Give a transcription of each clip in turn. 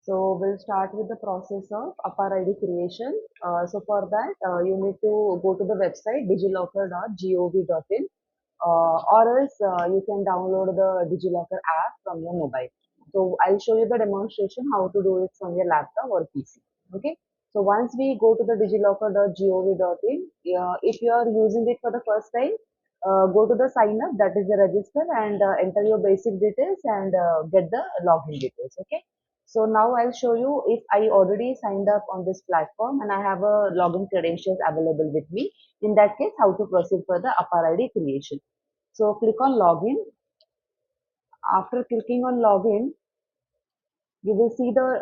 So we'll start with the process of APAAR ID creation. So for that, you need to go to the website digilocker.gov.in, or else you can download the DigiLocker app from your mobile. So I'll show you the demonstration how to do it from your laptop or PC. Okay. So once we go to the digilocker.gov.in, if you are using it for the first time, go to the sign up, that is the register, and enter your basic details and get the login details. Okay. So now I'll show you if I already signed up on this platform and I have a login credentials available with me. In that case, how to proceed for the APAAR ID creation. So click on login. After clicking on login, you will see the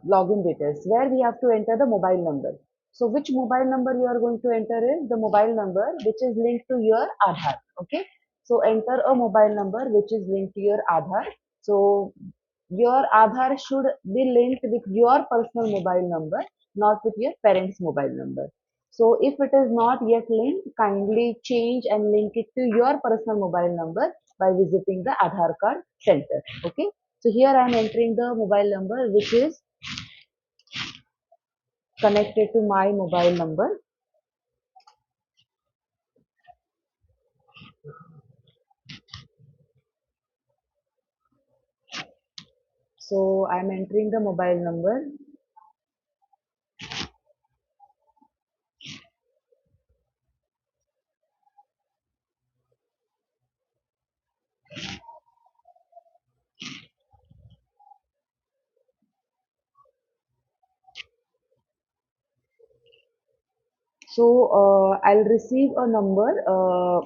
login details where we have to enter the mobile number. So which mobile number you are going to enter is the mobile number which is linked to your Aadhaar. Okay. So enter a mobile number which is linked to your Aadhaar. So your Aadhaar should be linked with your personal mobile number, not with your parents' mobile number. So if it is not yet linked, kindly change and link it to your personal mobile number by visiting the Aadhaar card center. Okay. So here I am entering the mobile number which is connected to my mobile number. So I am entering the mobile number. So I'll receive a number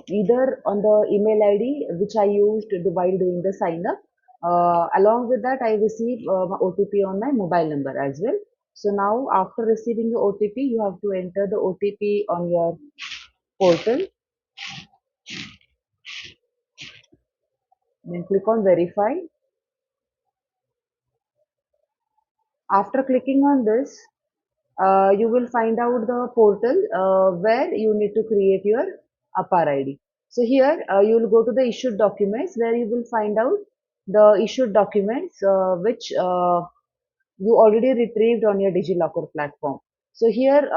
either on the email ID which I used while doing the sign up. Along with that, I receive my OTP on my mobile number as well. So now after receiving the OTP, you have to enter the OTP on your portal. Then click on verify. After clicking on this, you will find out the portal where you need to create your APAAR ID. So here you will go to the issued documents where you will find out the issued documents which you already retrieved on your DigiLocker platform. So here,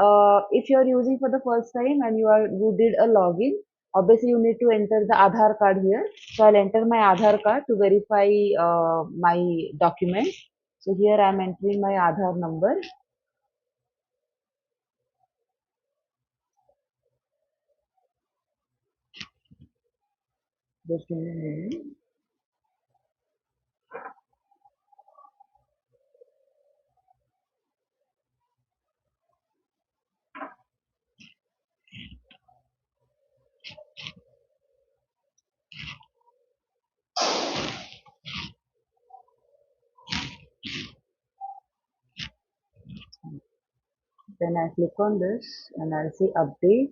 if you are using for the first time and you did a login, obviously you need to enter the Aadhaar card here. So I'll enter my Aadhaar card to verify my documents. So here I am entering my Aadhaar number. Just give me a minute. Then I click on this and I'll say update.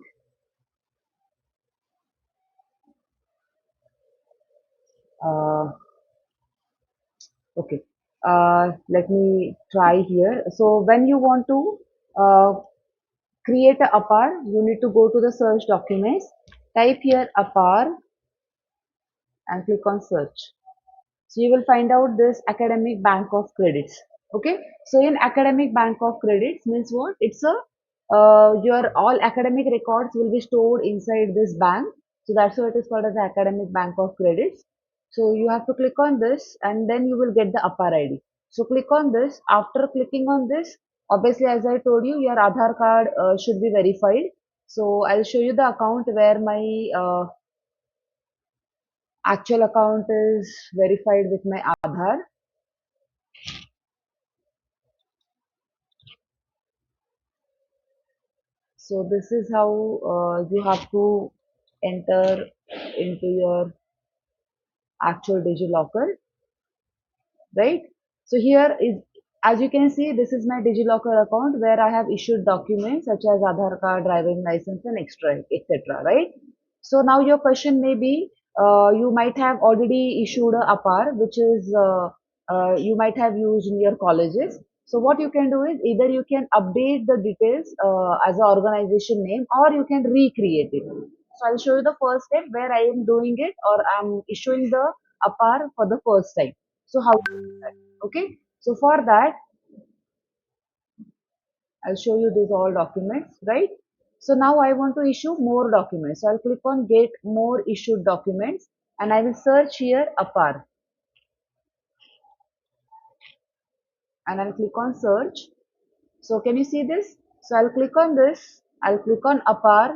Uh, okay. Let me try here. So when you want to uh, create a APAAR, you need to go to the search documents, type here APAAR and click on search. So you will find out this academic bank of credits. Okay. So in academic bank of credits means what? It's a your all academic records will be stored inside this bank. So that's why it is called as the academic bank of credits. So you have to click on this and then you will get the APAAR ID. So click on this. After clicking on this, obviously as I told you, your Aadhaar card should be verified. So I'll show you the account where my actual account is verified with my Aadhaar. So this is how you have to enter into your actual DigiLocker, right? So here is, as you can see, this is my DigiLocker account where I have issued documents such as Aadhaar card, driving license, and extra, etc. Right? So now your question may be, you might have already issued a APAAR, which is you might have used in your colleges. So what you can do is either you can update the details as an organization name, or you can recreate it. So I'll show you the first step where I am doing it, or I'm issuing the APAAR for the first time. So how to do that? Okay. So for that, I'll show you these all documents, right? So now I want to issue more documents. So I'll click on get more issued documents and I will search here APAAR and I'll click on search. So can you see this? So I'll click on this. I'll click on APAAR.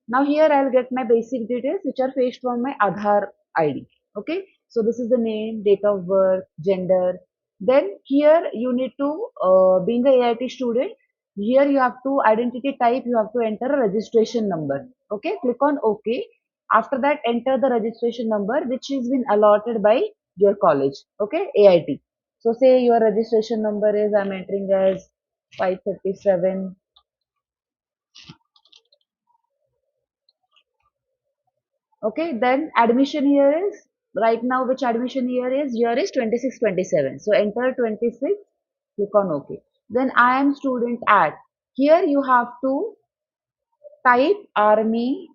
Now here I'll get my basic details which are fetched from my Aadhaar ID. Okay. So this is the name, date of birth, gender. Then here you need to, being a AIT student, here you have to identity type, you have to enter a registration number. Okay. Click on OK. After that, enter the registration number which has been allotted by your college. Okay. AIT. So say your registration number is, I'm entering as 537. Okay, then admission here is right now which admission year is 26-27. So enter 26, click on OK. Then I am student at. Here you have to type Army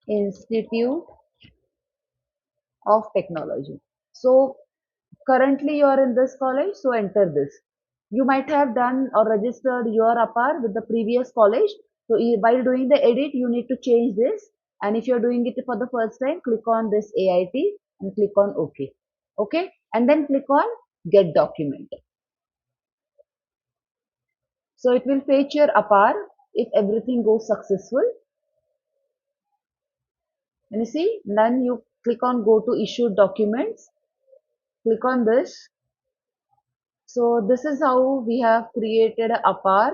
Institute of Technology. So currently you are in this college, so enter this. You might have done or registered your APAR with the previous college. So while doing the edit, you need to change this. And if you're doing it for the first time, click on this AIT and click on OK. Okay. And then click on get document. So it will fetch your APAR if everything goes successful. And you see, then you click on go to issued documents. Click on this. So this is how we have created a APAR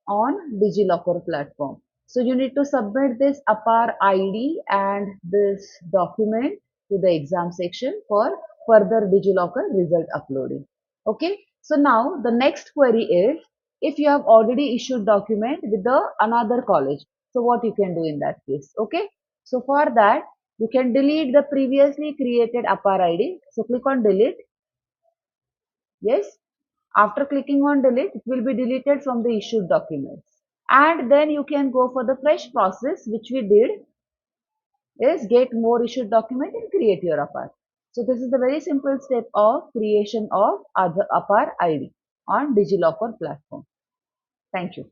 on DigiLocker platform. So you need to submit this APAAR ID and this document to the exam section for further DigiLocker result uploading. Okay. So now the next query is if you have already issued document with the another college. So what you can do in that case. Okay. So for that you can delete the previously created APAAR ID. So click on delete. Yes. After clicking on delete, it will be deleted from the issued documents. And then you can go for the fresh process, which we did is get more issued document and create your APAR. So this is the very simple step of creation of other APAR ID on DigiLocker platform. Thank you.